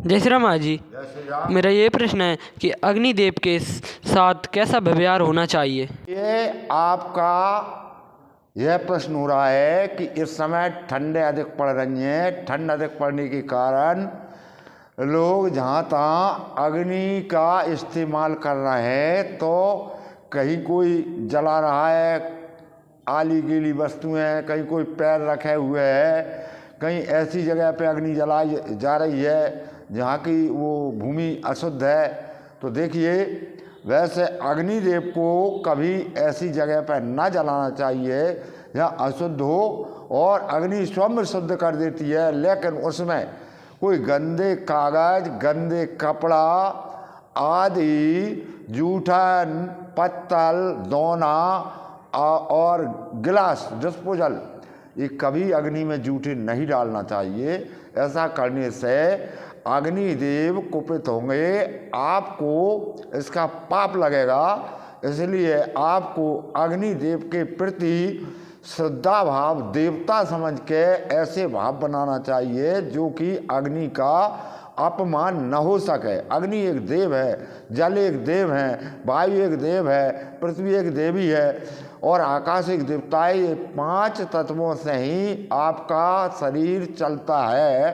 जय श्री राम जी। जय श्री राम। मेरा ये प्रश्न है कि अग्निदेव के साथ कैसा व्यवहार होना चाहिए। ये आपका यह प्रश्न हो रहा है कि इस समय ठंडे अधिक पड़ रही हैं। ठंड अधिक पड़ने के कारण लोग जहाँ तहाँ अग्नि का इस्तेमाल कर रहे हैं। तो कहीं कोई जला रहा है आली गीली वस्तुएं, कहीं कोई पैर रखे हुए है, कहीं ऐसी जगह पे अग्नि जलाई जा रही है जहाँ की वो भूमि अशुद्ध है। तो देखिए, वैसे अग्निदेव को कभी ऐसी जगह पर न जलाना चाहिए जहाँ अशुद्ध हो, और अग्नि स्वयं शुद्ध कर देती है। लेकिन उसमें कोई गंदे कागज, गंदे कपड़ा आदि, जूठन, पत्तल, दोना और गिलास, डिस्पोजल, ये कभी अग्नि में जूठे नहीं डालना चाहिए। ऐसा करने से अग्निदेव कुपित होंगे, आपको इसका पाप लगेगा। इसलिए आपको अग्निदेव के प्रति श्रद्धा भाव, देवता समझ के ऐसे भाव बनाना चाहिए जो कि अग्नि का अपमान न हो सके। अग्नि एक देव है, जल एक देव है, वायु एक देव है, पृथ्वी एक देवी है और आकाश एक देवता है। ये 5 तत्वों से ही आपका शरीर चलता है।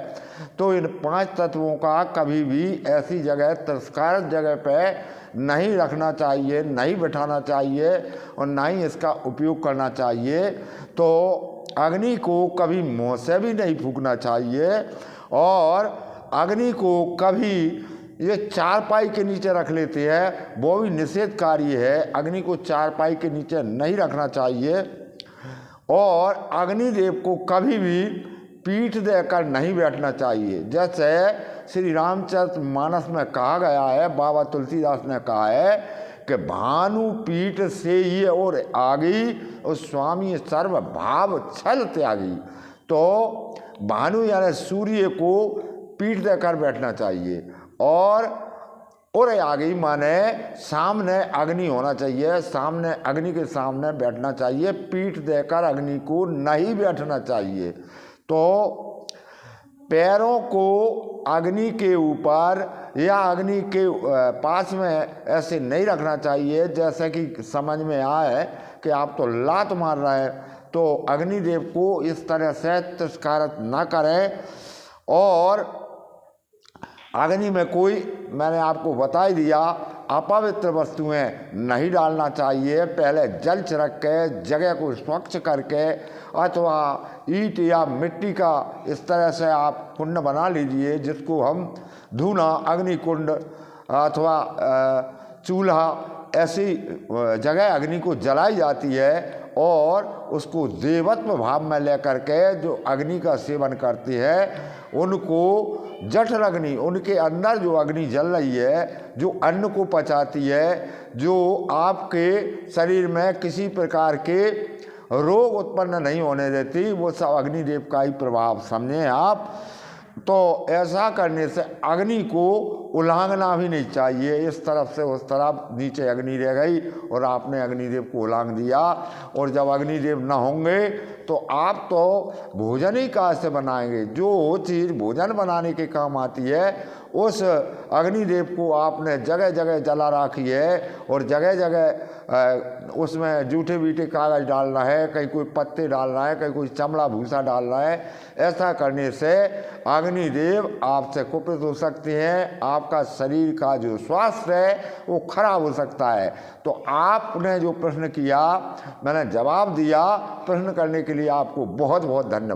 तो इन 5 तत्वों का कभी भी ऐसी जगह, तिरस्कार जगह पे नहीं रखना चाहिए, नहीं बिठाना चाहिए और ना ही इसका उपयोग करना चाहिए। तो अग्नि को कभी मुँह से भी नहीं फूंकना चाहिए, और अग्नि को कभी ये चारपाई के नीचे रख लेते हैं, वो भी निषेध कार्य है। अग्नि को चारपाई के नीचे नहीं रखना चाहिए, और अग्निदेव को कभी भी पीठ देकर नहीं बैठना चाहिए। जैसे श्री रामचरित मानस में कहा गया है, बाबा तुलसीदास ने कहा है कि भानु पीठ से ही और आगी, और स्वामी सर्व भाव छल त्यागी। तो भानु यानी सूर्य को पीठ देकर बैठना चाहिए, और आगे माने सामने अग्नि होना चाहिए, सामने अग्नि के सामने बैठना चाहिए। पीठ देकर अग्नि को नहीं बैठना चाहिए। तो पैरों को अग्नि के ऊपर या अग्नि के पास में ऐसे नहीं रखना चाहिए। जैसे कि समझ में आए कि आप तो लात मार रहे हैं, तो अग्निदेव को इस तरह से तिरस्कार न करें। और अग्नि में कोई, मैंने आपको बता ही दिया, अपवित्र वस्तुएं नहीं डालना चाहिए। पहले जल छिड़क के जगह को स्वच्छ करके, अथवा ईंट या मिट्टी का इस तरह से आप कुंड बना लीजिए जिसको हम धूना, अग्नि कुंड अथवा चूल्हा, ऐसी जगह अग्नि को जलाई जाती है। और उसको देवत्व भाव में लेकर के जो अग्नि का सेवन करती है, उनको जठर अग्नि, उनके अंदर जो अग्नि जल रही है, जो अन्न को पचाती है, जो आपके शरीर में किसी प्रकार के रोग उत्पन्न नहीं होने देती, वो सब अग्निदेव का ही प्रभाव समझें आप। तो ऐसा करने से अग्नि को उलांघना भी नहीं चाहिए। इस तरफ से उस तरफ नीचे अग्नि रह गई और आपने अग्निदेव को उलांघ दिया। और जब अग्निदेव न होंगे तो आप तो भोजन ही कहाँ से बनाएंगे। जो चीज़ भोजन बनाने के काम आती है, उस अग्निदेव को आपने जगह जगह जला रखी है, और जगह जगह उसमें जूठे बीठे कागज डालना है, कहीं कोई पत्ते डालना है, कहीं कोई चमड़ा भूसा डालना है। ऐसा करने से अग्निदेव आपसे कुपित हो सकते हैं। आपका शरीर का जो स्वास्थ्य है वो खराब हो सकता है। तो आपने जो प्रश्न किया, मैंने जवाब दिया। प्रश्न करने के लिए आपको बहुत बहुत धन्यवाद।